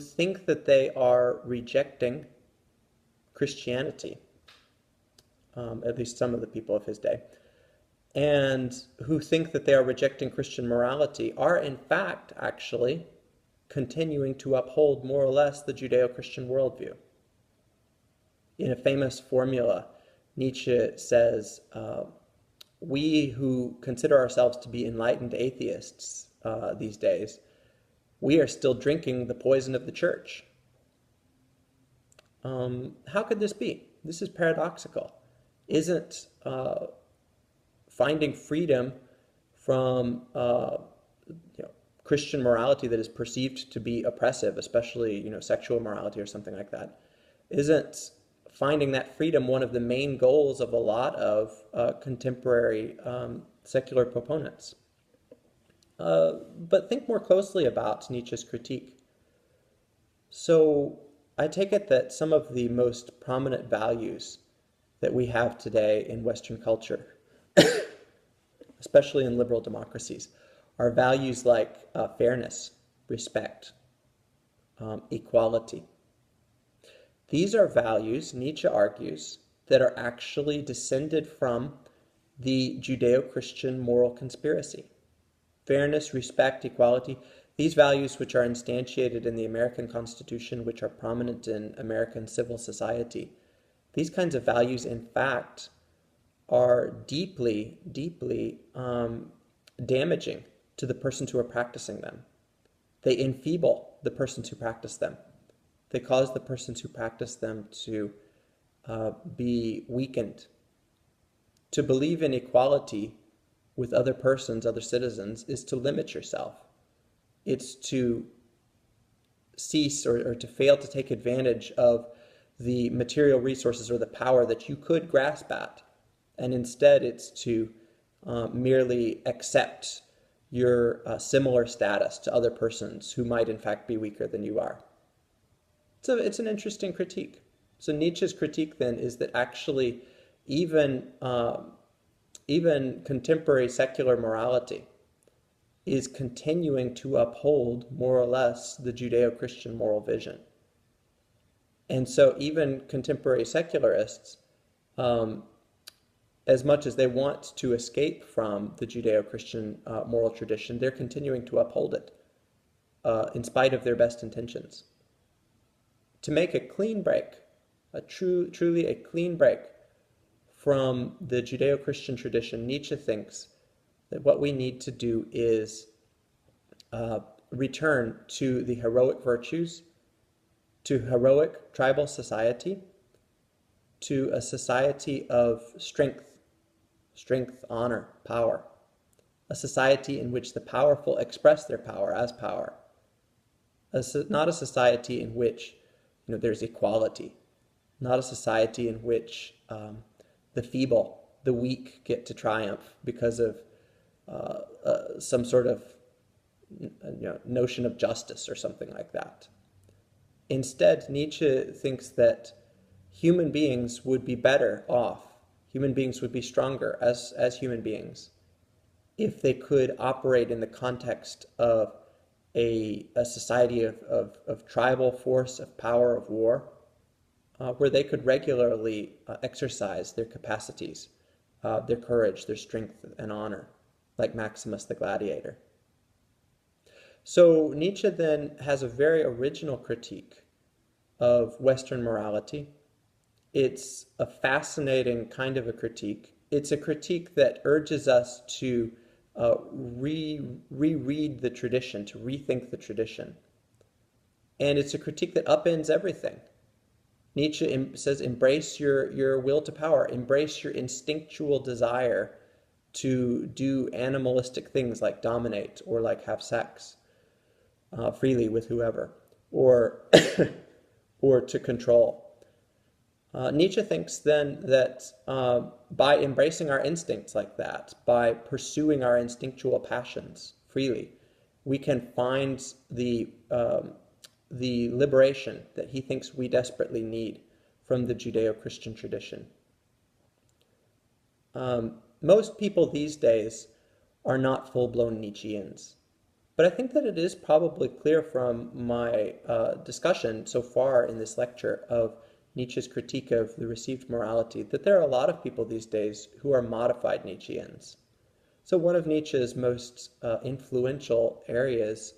think that they are rejecting Christianity, at least some of the people of his day, and who think that they are rejecting Christian morality are in fact actually continuing to uphold more or less the Judeo-Christian worldview. In a famous formula, Nietzsche says, we who consider ourselves to be enlightened atheists these days, we are still drinking the poison of the church. How could this be? This is paradoxical. Isn't finding freedom from Christian morality that is perceived to be oppressive, especially sexual morality or something like that, isn't finding that freedom one of the main goals of a lot of contemporary secular proponents? But think more closely about Nietzsche's critique. So I take it that some of the most prominent values that we have today in Western culture, especially in liberal democracies, are values like fairness, respect, equality. These are values, Nietzsche argues, that are actually descended from the Judeo-Christian moral conspiracy. Fairness, respect, equality, these values which are instantiated in the American Constitution, which are prominent in American civil society, these kinds of values, in fact, are deeply, deeply damaging to the persons who are practicing them. They enfeeble the persons who practice them. They cause the persons who practice them to be weakened. To believe in equality with other persons, other citizens, is to limit yourself. It's to cease or to fail to take advantage of the material resources or the power that you could grasp at. And instead, it's to merely accept your similar status to other persons who might in fact be weaker than you are. So it's an interesting critique. So Nietzsche's critique then is that actually even contemporary secular morality is continuing to uphold more or less the Judeo-Christian moral vision. And so even contemporary secularists, as much as they want to escape from the Judeo-Christian moral tradition, they're continuing to uphold it in spite of their best intentions. To make a clean break, truly a clean break from the Judeo-Christian tradition, Nietzsche thinks that what we need to do is return to the heroic virtues, to heroic tribal society, to a society of strength, honor, power, a society in which the powerful express their power as power, not a society in which there's equality, not a society in which the feeble, the weak get to triumph because of some sort of notion of justice or something like that. Instead, Nietzsche thinks that human beings would be better off, human beings would be stronger as human beings if they could operate in the context of a society of tribal force, of power, of war, where they could regularly exercise their capacities, their courage, their strength and honor, like Maximus the gladiator. So Nietzsche then has a very original critique of Western morality. It's a fascinating kind of a critique. It's a critique that urges us to reread the tradition, to rethink the tradition. And it's a critique that upends everything. Nietzsche says, embrace your will to power, embrace your instinctual desire to do animalistic things like dominate or like have sex freely with whoever, or or to control. Nietzsche thinks then that by embracing our instincts like that, by pursuing our instinctual passions freely, we can find the liberation that he thinks we desperately need from the Judeo-Christian tradition. Most people these days are not full-blown Nietzscheans. But I think that it is probably clear from my discussion so far in this lecture of Nietzsche's critique of the received morality that there are a lot of people these days who are modified Nietzscheans. So one of Nietzsche's most influential areas,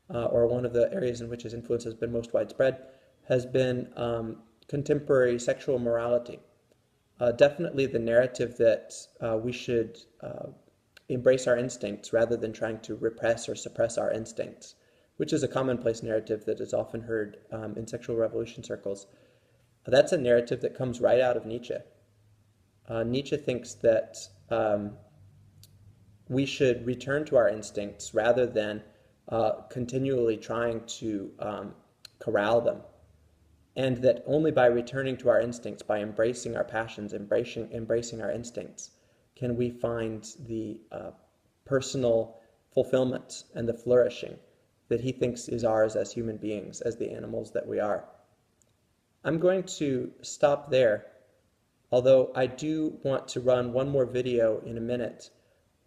or one of the areas in which his influence has been most widespread, has been contemporary sexual morality. Definitely the narrative that we should embrace our instincts rather than trying to repress or suppress our instincts, which is a commonplace narrative that is often heard in sexual revolution circles. That's a narrative that comes right out of Nietzsche. Nietzsche thinks that we should return to our instincts rather than continually trying to corral them. And that only by returning to our instincts, by embracing our passions, embracing our instincts, can we find the personal fulfillment and the flourishing that he thinks is ours as human beings, as the animals that we are. I'm going to stop there, although I do want to run one more video in a minute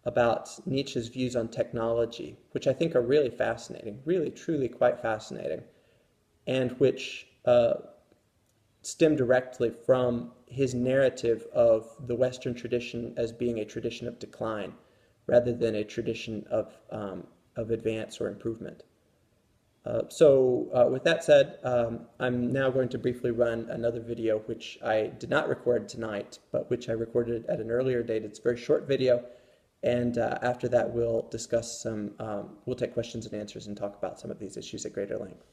about Nietzsche's views on technology, which I think are really fascinating, really, truly quite fascinating, and which stem directly from his narrative of the Western tradition as being a tradition of decline rather than a tradition of advance or improvement. With that said, I'm now going to briefly run another video which I did not record tonight, but which I recorded at an earlier date. It's a very short video, and after that we'll discuss we'll take questions and answers and talk about some of these issues at greater length.